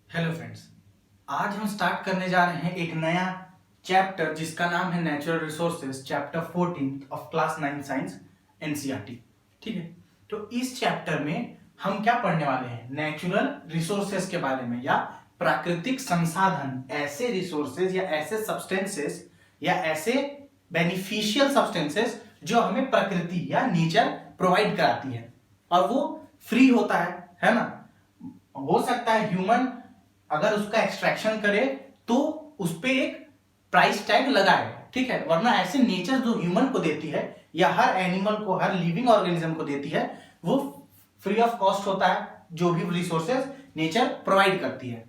Hello friends, आज हम start करने जा रहे हैं एक नया चैप्टर जिसका नाम है natural resources, chapter 14 of class 9 science NCERT. ठीक है, तो इस चैप्टर में हम क्या पढ़ने वाले हैं? नेचुरल रिसोर्सेज के बारे में, या प्राकृतिक संसाधन, ऐसे रिसोर्सेज या ऐसे सब्सटेंसेस या ऐसे बेनिफिशियल सब्सटेंसेस जो हमें प्रकृति या नेचर प्रोवाइड कराती है और वो फ्री होता है ना। हो सकता है ह्यूमन अगर उसका एक्सट्रैक्शन करे तो उस पे एक प्राइस टैग लगाए, ठीक है, वरना ऐसे नेचर जो ह्यूमन को देती है या हर एनिमल को, हर लिविंग ऑर्गेनिज्म को देती है, वो फ्री ऑफ कॉस्ट होता है जो भी रिसोर्सेज नेचर प्रोवाइड करती है।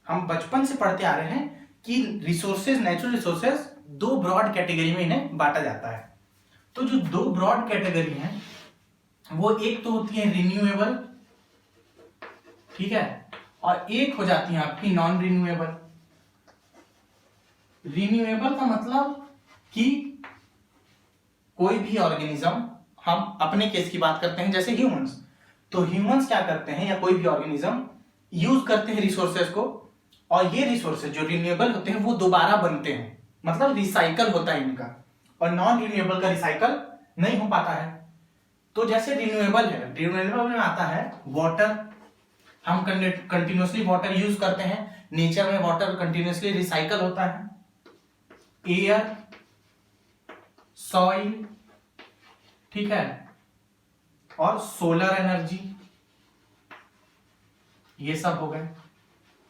हम बचपन से पढ़ते आ रहे हैं कि रिसोर्सेज, नेचुरल रिसोर्सेज दो ब्रॉड कैटेगरी में इन्हें बांटा जाता है। तो जो दो ब्रॉड कैटेगरी हैं वो एक तो होती है रिन्यूएबल, ठीक है, और एक हो जाती है आपकी नॉन रिन्यूएबल। रिन्यूएबल का मतलब कि कोई भी ऑर्गेनिज्म, हम अपने केस की बात करते हैं जैसे ह्यूमंस, तो ह्यूमंस क्या करते हैं या कोई भी ऑर्गेनिज्म यूज करते हैं रिसोर्सेज को, और ये रिसोर्सेज जो रिन्यूएबल होते हैं वो दोबारा बनते हैं, मतलब रिसाइकल होता है इनका, और नॉन रिन्यूएबल का रिसाइकल नहीं हो पाता है। तो जैसे रिन्यूएबल है, रिन्यूएबल में आता है वाटर, हम कंटिन्यूसली वाटर यूज करते हैं, नेचर में वाटर कंटिन्यूसली रिसाइकल होता है। एयर, सॉइल, ठीक है, और सोलर एनर्जी, ये सब हो गए।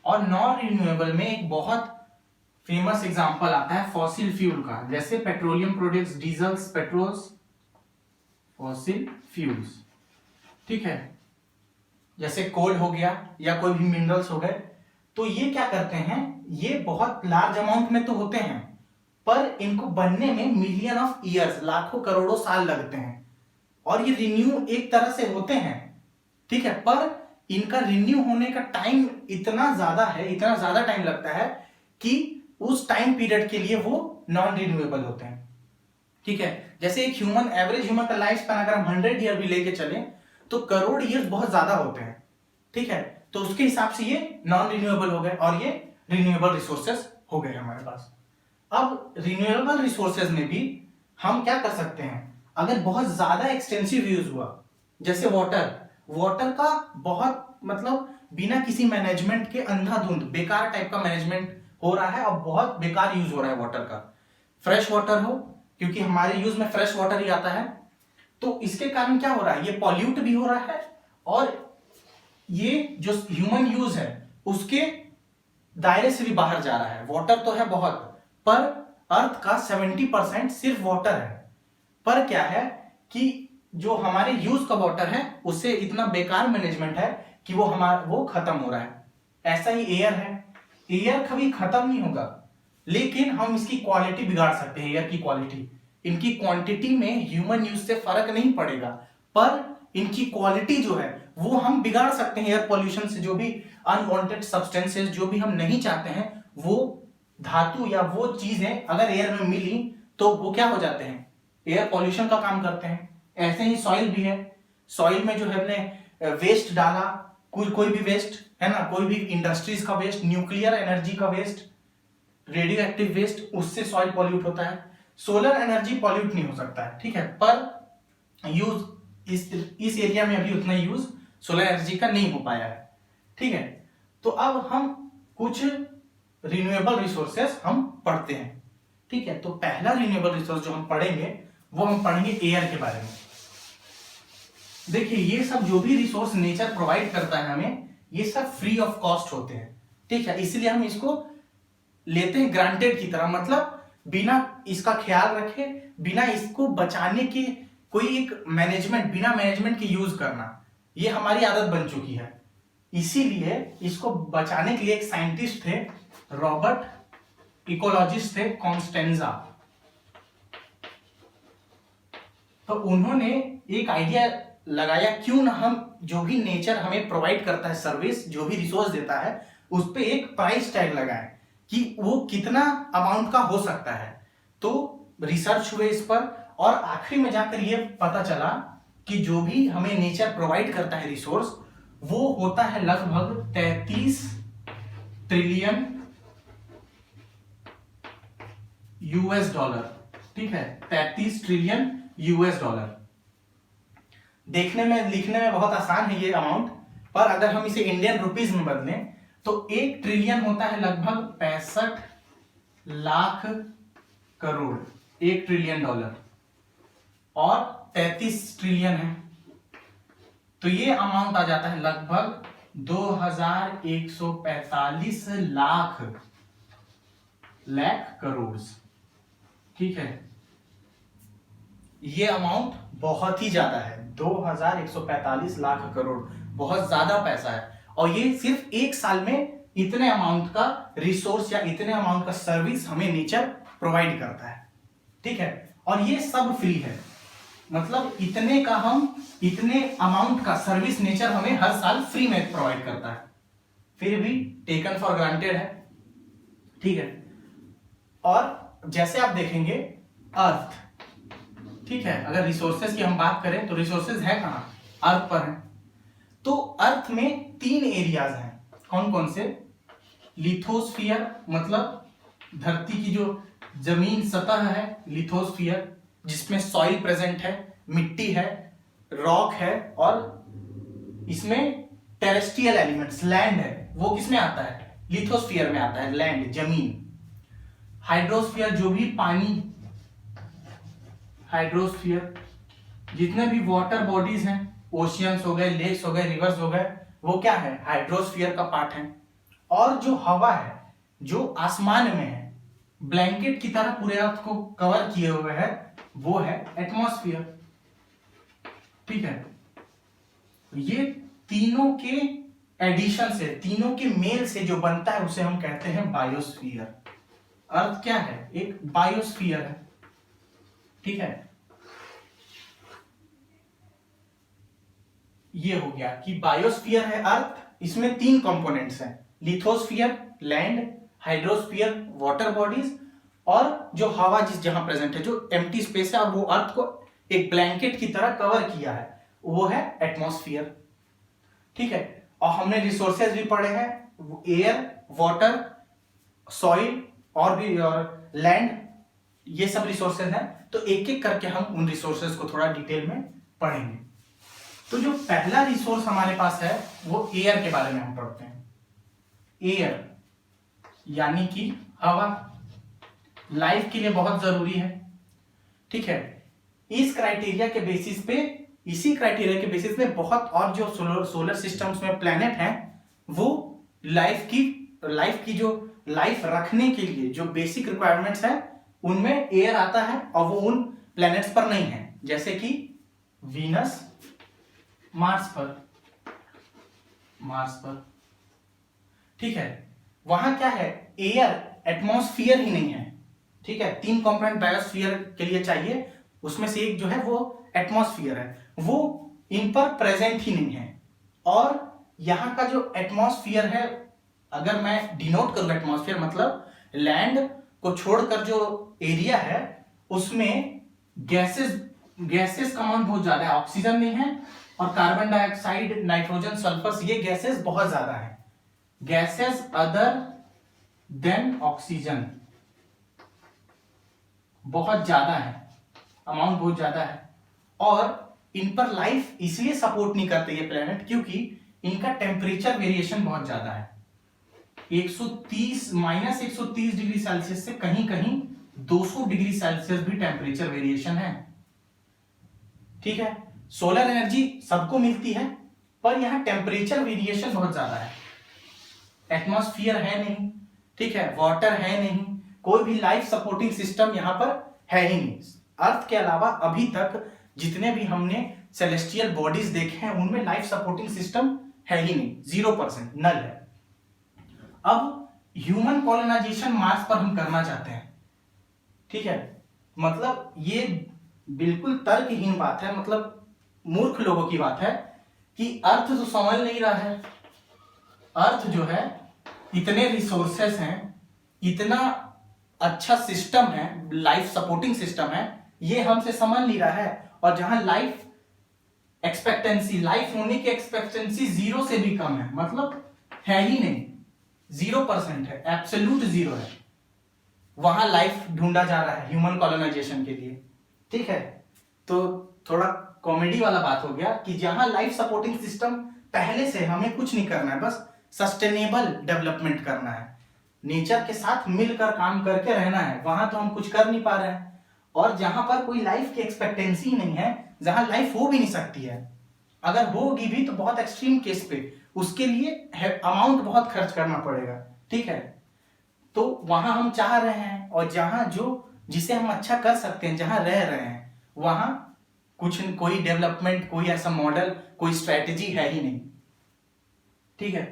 और नॉन रिन्यूएबल में एक बहुत फेमस एग्जांपल आता है फॉसिल फ्यूल का, जैसे petroleum products, diesels, patrols, fossil fuels, ठीक है, जैसे कोल हो गया या कोई भी मिनरल्स हो गए। तो ये क्या करते हैं, ये बहुत लार्ज अमाउंट में तो होते हैं, पर इनको बनने में मिलियन ऑफ ईयर्स, लाखों करोड़ों साल लगते हैं, और ये रिन्यू एक तरह से होते हैं, ठीक है, पर इनका रिन्यू होने का टाइम इतना ज्यादा है, इतना ज्यादा टाइम लगता है कि उस टाइम पीरियड के लिए वो नॉन रिन्यूएबल होते हैं, ठीक है। जैसे एक ह्यूमन, एवरेज ह्यूमन का लाइफ स्पैन अगर हम 100 ईयर भी लेके चले तो करोड़ ईयर्स बहुत ज्यादा होते हैं, ठीक है, तो उसके हिसाब से ये नॉन रिन्यूएबल हो गए और ये रिन्यूएबल रिसोर्सेज हो गए हमारे पास। अब रिन्यूएबल रिसोर्सेज में भी हम क्या कर सकते हैं, अगर बहुत ज्यादा एक्सटेंसिव यूज हुआ, जैसे वाटर, वाटर का बहुत, मतलब बिना किसी मैनेजमेंट के अंधाधुंध बेकार टाइप का मैनेजमेंट हो रहा है और बहुत बेकार यूज हो रहा है वाटर का। फ्रेश वाटर हो, क्योंकि हमारे यूज में फ्रेश वाटर ही आता है, तो इसके कारण क्या हो रहा है, ये पॉल्यूट भी हो रहा है, और ये जो ह्यूमन यूज है उसके दायरे से भी बाहर जा रहा है। वाटर तो है बहुत, पर अर्थ का 70% सिर्फ वाटर है, पर क्या है कि जो हमारे यूज का वाटर है उससे इतना बेकार मैनेजमेंट है कि वो खत्म हो रहा है। ऐसा ही एयर है, एयर कभी खत्म नहीं होगा, लेकिन हम इसकी क्वालिटी बिगाड़ सकते हैं, एयर की क्वालिटी। इनकी क्वांटिटी में ह्यूमन यूज से फर्क नहीं पड़ेगा, पर इनकी क्वालिटी जो है वो हम बिगाड़ सकते हैं एयर पॉल्यूशन से। जो भी अनवांटेड सब्सटेंसेस, जो भी हम नहीं चाहते हैं, वो धातु या वो चीजें अगर एयर में मिली तो वो क्या हो जाते हैं, एयर पॉल्यूशन का काम करते हैं। ऐसे ही सॉइल भी है, सॉइल में जो है हमने वेस्ट डाला, कोई भी वेस्ट है ना, कोई भी इंडस्ट्रीज का वेस्ट, न्यूक्लियर एनर्जी का वेस्ट, रेडियो एक्टिव वेस्ट, उससे सॉइल पॉल्यूट होता है। सोलर एनर्जी पॉल्यूट नहीं हो सकता है, ठीक है, पर यूज इस एरिया में अभी उतना यूज सोलर एनर्जी का नहीं हो पाया है, ठीक है। तो अब हम कुछ रिन्यूएबल रिसोर्सेस हम पढ़ते हैं, ठीक है। तो पहला रिन्यूएबल रिसोर्स जो हम पढ़ेंगे वो हम पढ़ेंगे एयर के बारे में। देखिए, ये सब जो भी रिसोर्स नेचर प्रोवाइड करता है हमें, ये सब फ्री ऑफ कॉस्ट होते हैं, ठीक है, इसलिए हम इसको लेते हैं ग्रांटेड की तरह, मतलब बिना इसका ख्याल रखे, बिना इसको बचाने के कोई एक मैनेजमेंट, बिना मैनेजमेंट के यूज करना, ये हमारी आदत बन चुकी है। इसीलिए इसको बचाने के लिए एक साइंटिस्ट थे, रॉबर्ट, इकोलॉजिस्ट थे, कॉन्स्टेंजा। तो उन्होंने एक आइडिया लगाया, क्यों ना हम जो भी नेचर हमें प्रोवाइड करता है सर्विस, जो भी रिसोर्स देता है, उस पर एक प्राइस टैग लगाएं कि वो कितना अमाउंट का हो सकता है। तो रिसर्च हुए इस पर, और आखिरी में जाकर ये पता चला कि जो भी हमें नेचर प्रोवाइड करता है रिसोर्स, वो होता है लगभग 33 ट्रिलियन यूएस डॉलर। ठीक है, 33 ट्रिलियन यूएस डॉलर। देखने में लिखने में बहुत आसान है ये अमाउंट, पर अगर हम इसे इंडियन रुपीस में बदलें तो 1 ट्रिलियन होता है लगभग 65 लाख करोड़, 1 ट्रिलियन डॉलर, और 33 ट्रिलियन है तो ये अमाउंट आ जाता है लगभग 2145 लाख करोड़। ठीक है, ये अमाउंट बहुत ही ज्यादा है, 2145 लाख करोड़, बहुत ज्यादा पैसा है। और ये सिर्फ एक साल में इतने अमाउंट का रिसोर्स या इतने अमाउंट का सर्विस हमें नेचर प्रोवाइड करता है। ठीक है, और ये सब फ्री है, मतलब इतने का हम इतने अमाउंट का सर्विस नेचर हमें हर साल फ्री में प्रोवाइड करता है, फिर भी टेकन फॉर ग्रांटेड है। ठीक है, और जैसे आप देखेंगे अर्थ, ठीक है, अगर रिसोर्सेज की हम बात करें तो रिसोर्सेज है कहां, अर्थ पर है। तो अर्थ में 3 एरियाज हैं, कौन कौन से? लिथोस्फीयर, मतलब धरती की जो जमीन सतह है, लिथोस्फीयर, जिसमें सॉइल प्रेजेंट है, मिट्टी है, रॉक है, और इसमें टेरेस्ट्रियल एलिमेंट्स, लैंड है, वो किसमें आता है? लिथोस्फीयर में आता है, लैंड, जमीन। हाइड्रोस्फीयर, जो भी पानी, हाइड्रोस्फीयर, जितने भी वाटर बॉडीज हैं, ओशियंस हो गए, लेक्स हो गए, रिवर्स हो गए, वो क्या है? हाइड्रोस्फीयर का पार्ट है। और जो हवा है, जो आसमान में है, ब्लैंकेट की तरह पूरे अर्थ को कवर किए हुए है, वो है एटमॉस्फेयर। ठीक है, ये तीनों के एडिशन से, तीनों के मेल से जो बनता है उसे हम कहते हैं बायोस्फीयर। अर्थ क्या है? एक बायोस्फीयर है। ठीक है, ये हो गया कि बायोस्फीयर है अर्थ, इसमें 3 कंपोनेंट्स हैं, lithosphere land, hydrosphere water bodies, और जो हवा जहां प्रेजेंट है, जो एम्प्टी स्पेस है और वो अर्थ को एक ब्लैंकेट की तरह कवर किया है, वो है एटमॉस्फेयर। ठीक है, और हमने रिसोर्सेज भी पढ़े हैं, एयर, वाटर, सॉइल और भी और लैंड, ये सब रिसोर्सेज हैं। तो एक एक करके हम उन रिसोर्सेज को थोड़ा डिटेल में पढ़ेंगे। तो जो पहला रिसोर्स हमारे पास है वो एयर के बारे में हम पढ़ते हैं। एयर यानी कि हवा लाइफ के लिए बहुत जरूरी है। ठीक है, इस क्राइटेरिया के बेसिस पे, इसी क्राइटेरिया के बेसिस पे बहुत और जो सोलर सिस्टम्स में प्लैनेट हैं, वो लाइफ की जो लाइफ रखने के लिए जो बेसिक रिक्वायरमेंट्स हैं, उनमें एयर आता है, और वो उन प्लैनेट्स पर नहीं है, जैसे कि वीनस, मार्स पर। ठीक है, वहां क्या है? एयर, एटमॉस्फेयर ही नहीं है। ठीक है, 3 कंपोनेंट बायोस्फीयर के लिए चाहिए, उसमें से एक जो है वो एटमॉस्फेयर है, वो इन पर प्रेजेंट ही नहीं है। और यहां का जो एटमॉस्फेयर है, अगर मैं डिनोट करूं एटमॉस्फेयर, मतलब लैंड को छोड़कर जो एरिया है उसमें गैसेस का अमाउंट बहुत ज्यादा है, ऑक्सीजन नहीं है, और कार्बन डाइऑक्साइड, नाइट्रोजन, सल्फर, ये गैसेस बहुत ज्यादा है, गैसेस अदर देन ऑक्सीजन बहुत ज्यादा है, अमाउंट बहुत ज्यादा है। और इन पर लाइफ इसलिए सपोर्ट नहीं करते ये प्लेनेट, क्योंकि इनका टेम्परेचर वेरिएशन बहुत ज्यादा है, 130 डिग्री सेल्सियस से कहीं कहीं 200 डिग्री सेल्सियस भी टेम्परेचर वेरिएशन है। ठीक है, सोलर एनर्जी सबको मिलती है, पर यहां टेम्परेचर वेरिएशन बहुत ज्यादा है। एटमॉस्फेयर है नहीं, ठीक है, वाटर है नहीं, कोई भी लाइफ सपोर्टिंग सिस्टम यहां पर है ही नहीं। अर्थ के अलावा अभी तक जितने भी हमने सेलेस्टियल बॉडीज देखे हैं, उनमें लाइफ सपोर्टिंग सिस्टम है ही नहीं, 0%, नल है। अब ह्यूमन कॉलोनाइजेशन मार्स पर हम करना चाहते हैं। ठीक है, मतलब ये बिल्कुल तर्कहीन बात है, मतलब मूर्ख लोगों की बात है कि अर्थ तो समझ नहीं रहा है। अर्थ जो है, इतने रिसोर्सेस हैं, इतना अच्छा सिस्टम है, लाइफ सपोर्टिंग सिस्टम है, ये हमसे समझ नहीं रहा है। और जहां लाइफ एक्सपेक्टेंसी, लाइफ होने की एक्सपेक्टेंसी 0 से भी कम है, मतलब है ही नहीं, 0% है, एब्सोल्यूट जीरो है, वहां लाइफ ढूंढा जा रहा है ह्यूमन कॉलोनाइजेशन के लिए। ठीक है, तो थोड़ा कॉमेडी वाला बात हो गया कि जहां लाइफ सपोर्टिंग सिस्टम पहले से, हमें कुछ नहीं करना है, बस सस्टेनेबल डेवलपमेंट करना है, नेचर के साथ मिलकर काम करके रहना है, वहां तो हम कुछ कर नहीं पा रहे हैं। और जहां पर कोई लाइफ की एक्सपेक्टेंसी नहीं है, जहां लाइफ हो भी नहीं सकती है, अगर होगी भी तो बहुत एक्सट्रीम केस पे, उसके लिए अमाउंट बहुत खर्च करना पड़ेगा। ठीक है, तो वहां हम चाह रहे हैं, और जहां जो जिसे हम अच्छा कर सकते हैं, जहां रह रहे हैं, वहां कोई डेवलपमेंट, कोई ऐसा मॉडल, कोई स्ट्रेटेजी है ही नहीं। ठीक है,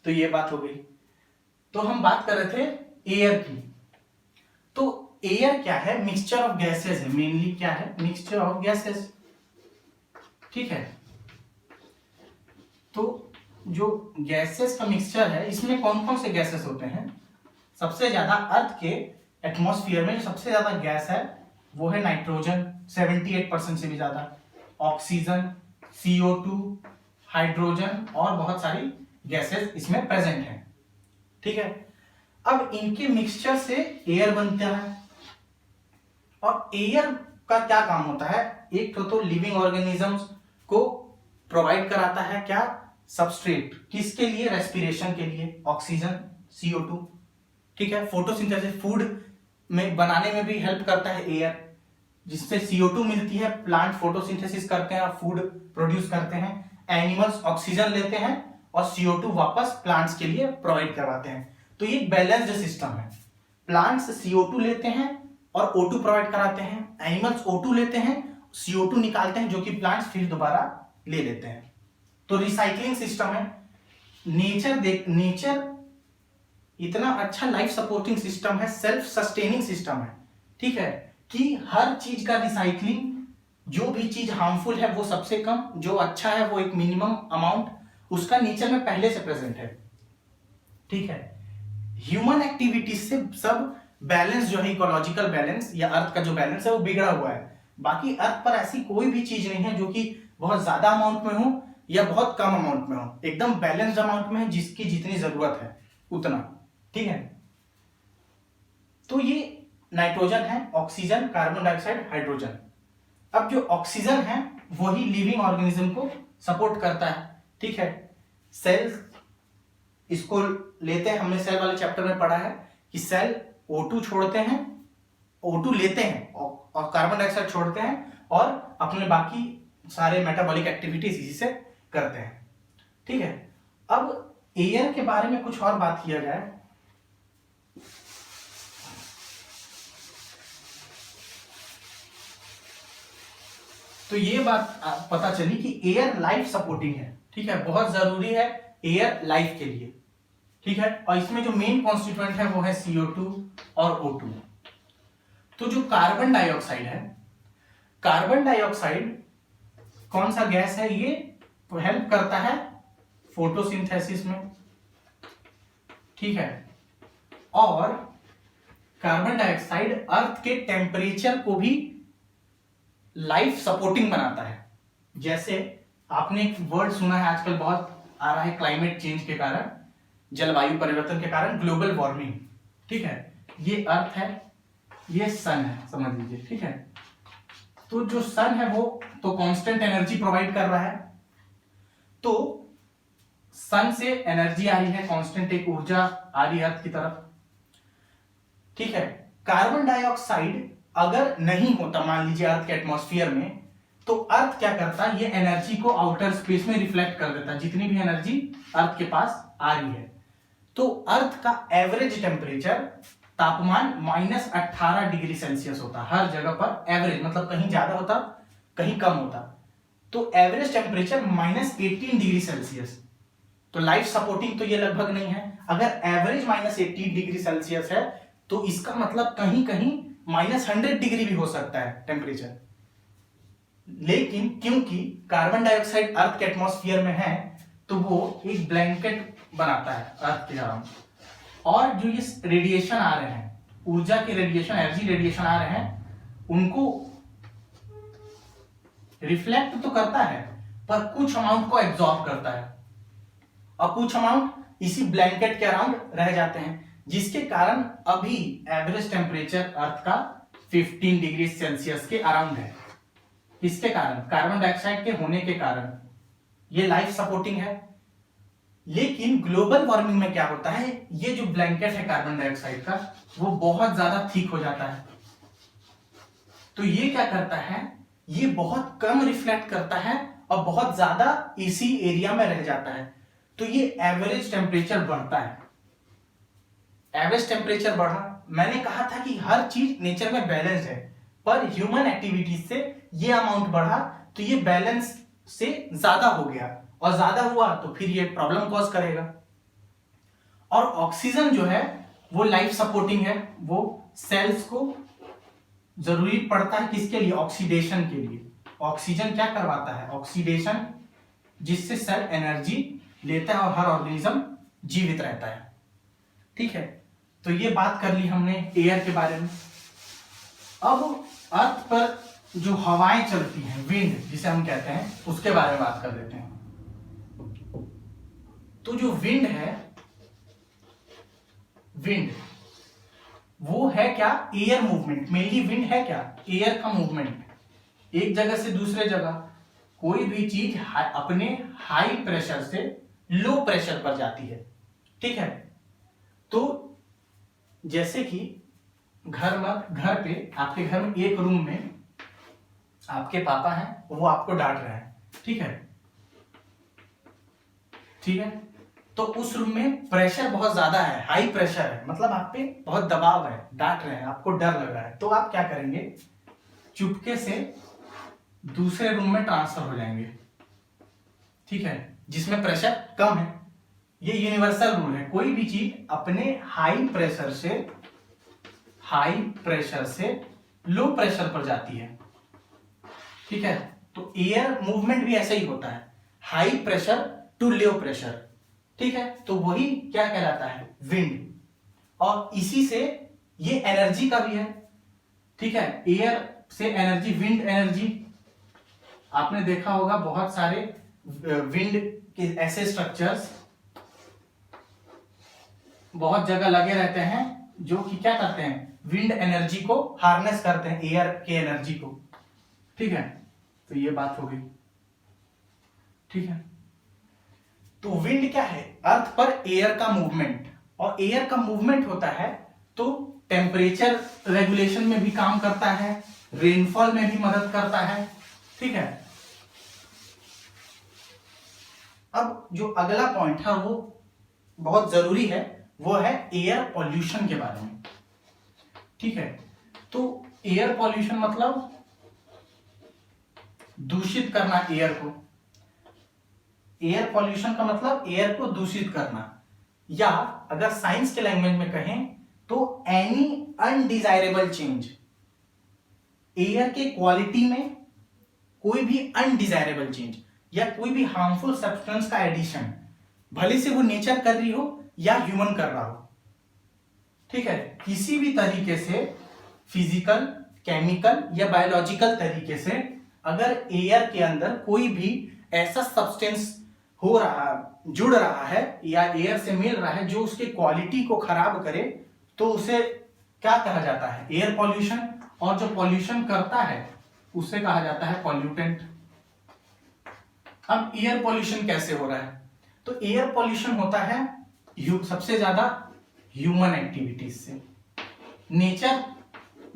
तो ये बात हो गई। तो हम बात कर रहे थे एयर की। तो एयर क्या है? मिक्सचर ऑफ गैसेस है, मेनली क्या है? Mixture of gases. ठीक है, तो जो गैसेस का मिक्सचर है, इसमें कौन कौन से गैसेस होते हैं? सबसे ज्यादा अर्थ के एटमॉस्फेयर में जो सबसे ज्यादा गैस है वो है नाइट्रोजन, 78% से भी ज्यादा, ऑक्सीजन, CO2, हाइड्रोजन और बहुत सारी गैसेस इसमें प्रेजेंट हैं। ठीक है, अब इनके मिक्सचर से एयर बनता है। और एयर का क्या काम होता है? एक तो लिविंग ऑर्गेनिजम्स को प्रोवाइड कराता है, क्या? सबस्ट्रेट। किसके लिए? रेस्पिरेशन के लिए, ऑक्सीजन, CO2। ठीक है, फोटोसिंथेसिस, फूड में बनाने में भी हेल्प करता है एयर, जिससे CO2 मिलती है, प्लांट फोटोसिंथेसिस करते हैं और फूड प्रोड्यूस करते हैं, एनिमल्स ऑक्सीजन लेते हैं और CO2 वापस प्लांट्स के लिए प्रोवाइड करवाते हैं। तो ये बैलेंस्ड सिस्टम है, प्लांट्स CO2 लेते हैं और O2 प्रोवाइड कराते हैं, एनिमल्स O2 लेते हैं, CO2 निकालते हैं, जो कि प्लांट्स फिर दोबारा ले लेते हैं। तो रिसाइकलिंग सिस्टम है। नेचर इतना अच्छा लाइफ सपोर्टिंग सिस्टम है, सेल्फ सस्टेनिंग सिस्टम है। ठीक है, कि हर चीज का रिसाइकलिंग, जो भी चीज हार्मफुल है वो सबसे कम, जो अच्छा है वो एक मिनिमम अमाउंट, उसका नेचर में पहले से प्रेजेंट है। ठीक है, ह्यूमन एक्टिविटीज से सब बैलेंस जो है, इकोलॉजिकल बैलेंस या अर्थ का जो बैलेंस है वो बिगड़ा हुआ है। बाकी अर्थ पर ऐसी कोई भी चीज नहीं है जो कि बहुत ज्यादा अमाउंट में हो या बहुत कम अमाउंट में हो, एकदम बैलेंस्ड अमाउंट में है, जिसकी जितनी जरूरत है उतना। ठीक है, तो ये नाइट्रोजन है, ऑक्सीजन, कार्बन डाइऑक्साइड, हाइड्रोजन। अब जो ऑक्सीजन है वही लिविंग ऑर्गेनिज्म को सपोर्ट करता है। ठीक है, सेल्स इसको लेते हैं, हमने सेल वाले चैप्टर में पढ़ा है कि सेल O2 छोड़ते हैं, O2 लेते हैं और कार्बन डाइऑक्साइड छोड़ते हैं, और अपने बाकी सारे मेटाबॉलिक एक्टिविटीज इसी से करते हैं। ठीक है, अब एयर के बारे में कुछ और बात किया जाए। तो ये बात पता चली कि एयर लाइफ सपोर्टिंग है। ठीक है, बहुत जरूरी है एयर लाइफ के लिए। ठीक है, और इसमें जो मेन कॉन्स्टिट्यूएंट है वो है CO2 और O2। तो जो कार्बन डाइऑक्साइड है, कार्बन डाइऑक्साइड कौन सा गैस है? ये हेल्प करता है फोटोसिंथेसिस में। ठीक है, और कार्बन डाइऑक्साइड अर्थ के टेम्परेचर को भी लाइफ सपोर्टिंग बनाता है। जैसे आपने एक वर्ड सुना है आजकल बहुत आ रहा है, क्लाइमेट चेंज के कारण, जलवायु परिवर्तन के कारण, ग्लोबल वार्मिंग। ठीक है, ये अर्थ है, ये सन है, समझ लीजिए। ठीक है, तो जो सन है वो तो कांस्टेंट एनर्जी प्रोवाइड कर रहा है, तो सन से एनर्जी आ रही है, कांस्टेंट एक ऊर्जा आ रही है अर्थ की तरफ। ठीक है, कार्बन डाइऑक्साइड अगर नहीं होता मान लीजिए अर्थ के एटमॉस्फेयर में, तो अर्थ क्या करता है? ये एनर्जी को आउटर स्पेस में रिफ्लेक्ट कर देता है, जितनी भी एनर्जी अर्थ के पास आ रही है। तो अर्थ का एवरेज टेम्परेचर, तापमान -18 डिग्री सेल्सियस होता, हर जगह पर एवरेज, मतलब कहीं ज्यादा होता कहीं कम होता। तो एवरेज टेम्परेचर -18 डिग्री सेल्सियस। तो लाइफ सपोर्टिंग तो ये लगभग नहीं है। अगर एवरेज -18 डिग्री सेल्सियस है तो इसका मतलब कहीं कहीं -100 डिग्री भी हो सकता है टेम्परेचर। लेकिन क्योंकि कार्बन डाइऑक्साइड अर्थ के एटमॉस्फेयर में है, तो वो एक ब्लैंकेट बनाता है अर्थ के अराउंड, और जो ये रेडिएशन आ रहे हैं, ऊर्जा के रेडिएशन, एनर्जी रेडिएशन आ रहे हैं, उनको रिफ्लेक्ट तो करता है पर कुछ अमाउंट को एब्जॉर्ब करता है, और कुछ अमाउंट इसी ब्लैंकेट के अराउंड रह जाते हैं, जिसके कारण अभी एवरेज टेम्परेचर अर्थ का 15 डिग्री सेल्सियस के अराउंड है। इसके कारण कार्बन डाइऑक्साइड के होने के कारण ये लाइफ सपोर्टिंग है। लेकिन ग्लोबल वार्मिंग में क्या होता है, ये जो ब्लैंकेट है कार्बन डाइऑक्साइड का वो बहुत ज्यादा थिक हो जाता है। तो ये क्या करता है, ये बहुत कम रिफ्लेक्ट करता है और बहुत ज्यादा इसी एरिया में रह जाता है। तो ये एवरेज टेम्परेचर बढ़ता है। एवरेज टेम्परेचर बढ़ा, मैंने कहा था कि हर चीज नेचर में बैलेंस्ड है, पर ह्यूमन एक्टिविटीज से ये अमाउंट बढ़ा तो ये बैलेंस से ज्यादा हो गया, और ज्यादा हुआ तो फिर ये प्रॉब्लम कॉज करेगा। और ऑक्सीजन जो है वो लाइफ सपोर्टिंग है, वो सेल्स को जरूरी पड़ता है किसके लिए, ऑक्सीडेशन के लिए। ऑक्सीजन क्या करवाता है, ऑक्सीडेशन, जिससे सेल एनर्जी लेता है और हर ऑर्गेनिज्म जीवित रहता है। ठीक है, तो ये बात कर ली हमने एयर के बारे में। अब अर्थ पर जो हवाएं चलती हैं, विंड जिसे हम कहते हैं, उसके बारे में बात कर लेते हैं। तो जो विंड है, विंड वो है क्या, एयर मूवमेंट। मेनली विंड है क्या, एयर का मूवमेंट, एक जगह से दूसरे जगह। कोई भी चीज अपने हाई प्रेशर से लो प्रेशर पर जाती है। ठीक है, तो जैसे कि घर पे, आपके घर में एक रूम में आपके पापा हैं, वो आपको डांट रहे हैं। ठीक है, ठीक है, तो उस रूम में प्रेशर बहुत ज्यादा है, हाई प्रेशर है, मतलब आप पे बहुत दबाव है, डांट रहे हैं, आपको डर लग रहा है। तो आप क्या करेंगे, चुपके से दूसरे रूम में ट्रांसफर हो जाएंगे। ठीक है, जिसमें प्रेशर कम है। ये यूनिवर्सल रूल है, कोई भी चीज अपने हाई प्रेशर से लो प्रेशर पर जाती है। ठीक है, तो एयर मूवमेंट भी ऐसा ही होता है, high pressure to low pressure. ठीक है, तो वही क्या कहलाता है, विंड। और इसी से ये एनर्जी का भी है। ठीक है, एयर से एनर्जी, विंड एनर्जी। आपने देखा होगा बहुत सारे विंड के ऐसे स्ट्रक्चर्स बहुत जगह लगे रहते हैं, जो कि क्या करते हैं, विंड एनर्जी को हार्नेस करते हैं, एयर के एनर्जी को। ठीक है, तो ये बात हो गई। ठीक है, तो विंड क्या है, अर्थ पर एयर का मूवमेंट। और एयर का मूवमेंट होता है तो टेम्परेचर रेगुलेशन में भी काम करता है, रेनफॉल में भी मदद करता है। ठीक है, अब जो अगला पॉइंट है वो बहुत जरूरी है, वो है एयर पॉल्यूशन के बारे में। ठीक है, तो एयर पॉल्यूशन मतलब दूषित करना एयर को। एयर पॉल्यूशन का मतलब एयर को दूषित करना, या अगर साइंस के लैंग्वेज में कहें तो एनी अनडिजायरेबल चेंज, एयर के क्वालिटी में कोई भी अनडिजायरेबल चेंज या कोई भी हार्मफुल सब्सटेंस का एडिशन, भले से वो नेचर कर रही हो या ह्यूमन कर रहा हो। ठीक है, किसी भी तरीके से फिजिकल, केमिकल या बायोलॉजिकल तरीके से अगर एयर के अंदर कोई भी ऐसा सब्सटेंस हो रहा, जुड़ रहा है या एयर से मिल रहा है जो उसके क्वालिटी को खराब करे, तो उसे क्या कहा जाता है, एयर पॉल्यूशन। और जो पॉल्यूशन करता है उसे कहा जाता है पॉल्यूटेंट। अब एयर पॉल्यूशन कैसे हो रहा है, तो एयर पॉल्यूशन होता है सबसे ज्यादा ह्यूमन एक्टिविटीज से। नेचर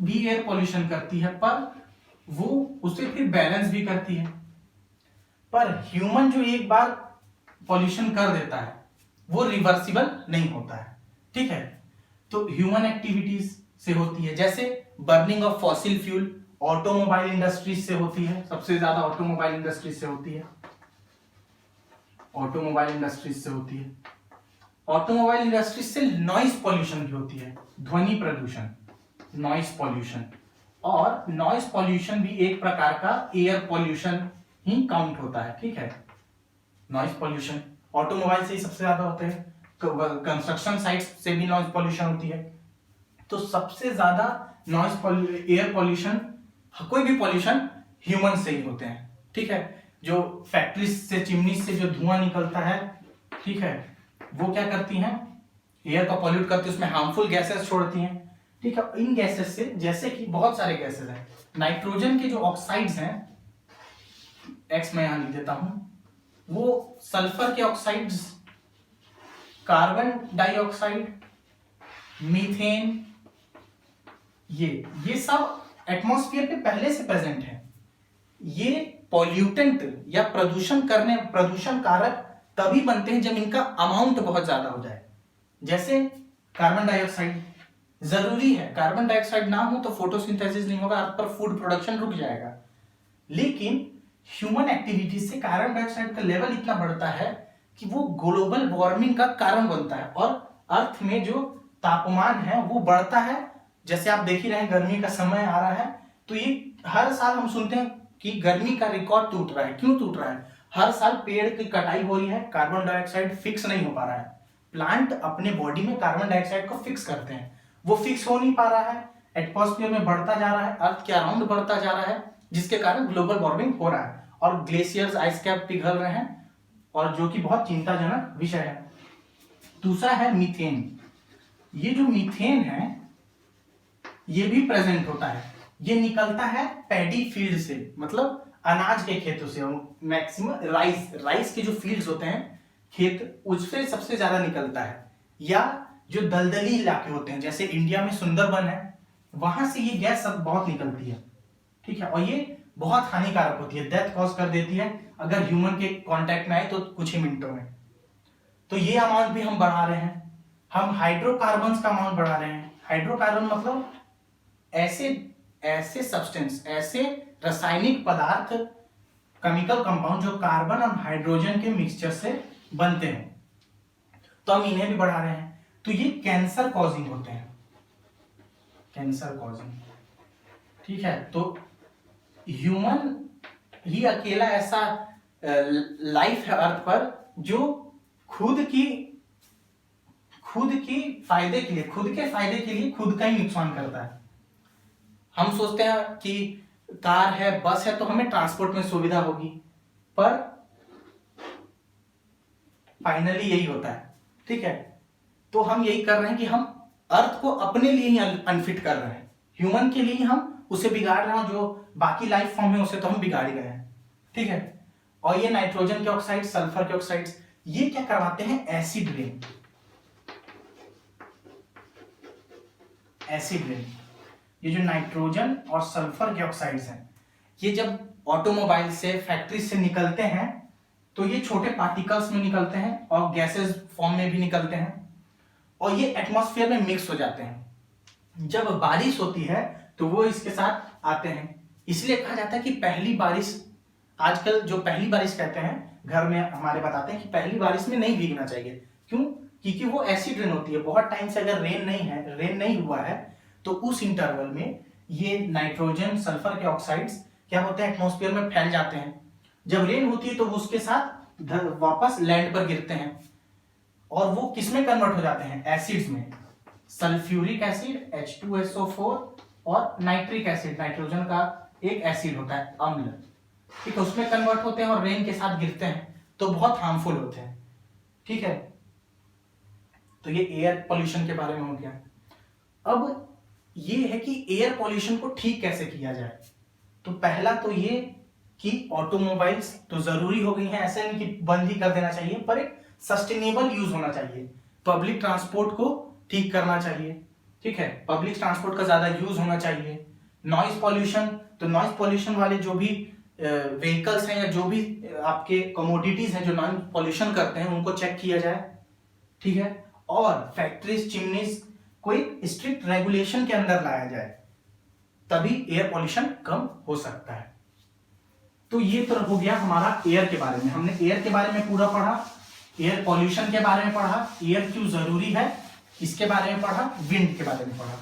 भी एयर पॉल्यूशन करती है, पर वो उसे फिर बैलेंस भी करती है। पर ह्यूमन जो एक बार पॉल्यूशन कर देता है वो रिवर्सिबल नहीं होता है। ठीक है, तो ह्यूमन एक्टिविटीज से होती है, जैसे burning of fossil fuel, automobile industries से होती है, सबसे ज्यादा ऑटोमोबाइल इंडस्ट्रीज से होती है, ऑटोमोबाइल इंडस्ट्रीज से होती है। ऑटोमोबाइल इंडस्ट्रीज से नॉइस पॉल्यूशन भी होती है, ध्वनि प्रदूषण, नॉइस पॉल्यूशन। और नॉइस पॉल्यूशन भी एक प्रकार का एयर पॉल्यूशन ही काउंट होता है। ठीक है, नॉइस पॉल्यूशन ऑटोमोबाइल से ही सबसे ज्यादा होते हैं, कंस्ट्रक्शन साइट्स से भी नॉइस पॉल्यूशन होती है। तो सबसे ज्यादा नॉइस एयर पॉल्यूशन, कोई भी पॉल्यूशन ह्यूमन से ही होते हैं। ठीक है, जो फैक्ट्री से, चिमनी से जो धुआं निकलता है, ठीक है, वो क्या करती हैं, एयर को पॉल्यूट करती है, उसमें हार्मफुल गैसेस छोड़ती हैं। ठीक है, इन गैसेस से जैसे कि बहुत सारे गैसेस हैं, नाइट्रोजन के जो ऑक्साइड्स हैं, एक्स मैं यहां लिख देता हूं, वो सल्फर के ऑक्साइड्स, कार्बन डाइऑक्साइड, मीथेन, ये सब एटमॉस्फेयर के पहले से प्रेजेंट है। ये पॉल्यूटेंट या प्रदूषण कारक तभी बनते हैं जब इनका अमाउंट बहुत ज्यादा हो जाए। जैसे कार्बन डाइऑक्साइड जरूरी है, कार्बन डाइऑक्साइड ना हो तो फोटोसिंथेसिस नहीं होगा, अर्थ पर फूड प्रोडक्शन रुक जाएगा। लेकिन ह्यूमन एक्टिविटी से कार्बन डाइऑक्साइड का लेवल इतना बढ़ता है कि वो ग्लोबल वार्मिंग का कारण बनता है, और अर्थ में जो तापमान है वो बढ़ता है। जैसे आप देख ही रहे हैं, गर्मी का समय आ रहा है, तो ये हर साल हम सुनते हैं कि गर्मी का रिकॉर्ड टूट रहा है। क्यों टूट रहा है? हर साल पेड़ की कटाई हो रही है, कार्बन डाइऑक्साइड फिक्स नहीं हो पा रहा है। प्लांट अपने बॉडी में कार्बन डाइऑक्साइड को फिक्स करते हैं, वो फिक्स हो नहीं पा रहा है, एटमॉस्फेयर में बढ़ता जा रहा है, अर्थ के अराउंड बढ़ता जा रहा है, जिसके कारण ग्लोबल वार्मिंग हो रहा है और ग्लेशियर्स, आइस कैप पिघल रहे हैं, और जो कि बहुत चिंताजनक विषय है। दूसरा है मीथेन। ये जो मीथेन है ये भी प्रेजेंट होता है, ये निकलता है पैडी फील्ड से, मतलब अनाज के खेतों से, मैक्सिमम राइस के जो फील्ड्स होते हैं खेत, उससे सबसे ज्यादा निकलता है। या जो दलदली इलाके होते हैं, जैसे इंडिया में सुंदरबन है, वहां से ये गैस सब बहुत निकलती है। ठीक है, और ये बहुत हानिकारक होती है, डेथ कॉज कर देती है अगर ह्यूमन के कांटेक्ट में आए तो कुछ ही मिनटों में। तो ये अमाउंट भी हम बढ़ा रहे हैं। हम हाइड्रोकार्बन का अमाउंट बढ़ा रहे हैं। हाइड्रोकार्बन मतलब ऐसे सब्सटेंस, ऐसे रासायनिक पदार्थ, केमिकल कंपाउंड जो कार्बन और हाइड्रोजन के मिक्सचर से बनते हैं, तो हम इन्हें भी बढ़ा रहे हैं। तो ये कैंसर कॉजिंग होते हैं, कैंसर कॉजिंग। ठीक है, तो ह्यूमन ही अकेला ऐसा लाइफ है अर्थ पर जो खुद के फायदे के लिए खुद का ही नुकसान करता है। हम सोचते हैं कि कार है, बस है, तो हमें ट्रांसपोर्ट में सुविधा होगी, पर फाइनली यही होता है। ठीक है, तो हम यही कर रहे हैं कि हम अर्थ को अपने लिए ही अनफिट कर रहे हैं, ह्यूमन के लिए हम उसे बिगाड़ रहे हैं, जो बाकी लाइफ फॉर्म है उसे तो हम बिगाड़ ही रहे हैं। ठीक है, और ये नाइट्रोजन के ऑक्साइड, सल्फर के ऑक्साइड्स, ये क्या करवाते हैं? Acid rain. एसिड रेन, ये जो नाइट्रोजन और सल्फर के ऑक्साइड्स हैं, ये जब ऑटोमोबाइल से, फैक्ट्री से निकलते हैं तो ये छोटे पार्टिकल्स में निकलते हैं और गैसेस फॉर्म में भी निकलते हैं, और ये एटमॉस्फेयर में मिक्स हो जाते हैं। जब बारिश होती है तो वो इसके साथ आते हैं। इसलिए कहा जाता है कि पहली बारिश, आजकल जो पहली बारिश कहते हैं, घर में हमारे बताते हैं कि पहली बारिश में नहीं भीगना चाहिए। क्यों? क्योंकि वो एसिड रेन होती है। बहुत टाइम से अगर रेन नहीं हुआ है तो उस इंटरवल में ये नाइट्रोजन, सल्फर के ऑक्साइड्स क्या होते हैं? एटमॉस्फेयर में फैल जाते हैं। जब रेन होती है तो वो उसके साथ वापस लैंड पर गिरते हैं, और वो किसमें कन्वर्ट हो जाते हैं? एसिड्स में। सल्फ्यूरिक एसिड H2SO4 और नाइट्रिक एसिड, नाइट्रोजन का एक एसिड होता है, अम्ल, ठीक है, उसमें कन्वर्ट होते हैं और रेन के साथ गिरते हैं, तो बहुत हार्मफुल होते हैं। ठीक है, तो ये एयर पोल्यूशन के बारे में हो गया। अब ये है कि एयर पोल्यूशन को ठीक कैसे किया जाए। तो पहला तो ये कि ऑटोमोबाइल्स तो जरूरी हो गई हैं, ऐसे नहीं कि बंद ही कर देना चाहिए, पर एक सस्टेनेबल यूज होना चाहिए। पब्लिक ट्रांसपोर्ट को ठीक करना चाहिए। ठीक है, पब्लिक ट्रांसपोर्ट का ज्यादा यूज होना चाहिए। नॉइज पॉल्यूशन, तो नॉइज पॉल्यूशन वाले जो भी व्हीकल्स हैं या जो भी आपके कमोडिटीज हैं जो नॉइज पॉल्यूशन करते हैं, उनको चेक किया जाए। ठीक है, और फैक्ट्रीज, चिमनीज को एक स्ट्रिक्ट रेगुलेशन के अंदर लाया जाए, तभी एयर पॉल्यूशन कम हो सकता है। तो ये तो हो गया हमारा एयर के बारे में। हमने एयर के बारे में पूरा पढ़ा, एयर पॉल्यूशन के बारे में पढ़ा, एयर क्यों जरूरी है इसके बारे में पढ़ा, विंड के बारे में पढ़ा।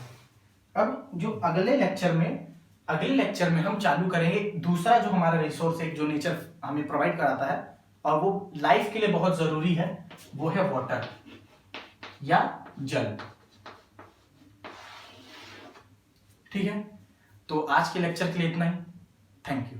अब जो अगले लेक्चर में हम चालू करेंगे दूसरा जो हमारा रिसोर्स है, जो नेचर हमें प्रोवाइड कराता है और वो लाइफ के लिए बहुत जरूरी है, वो है वाटर या जल। ठीक है, तो आज के लेक्चर के लिए इतना ही। Thank you.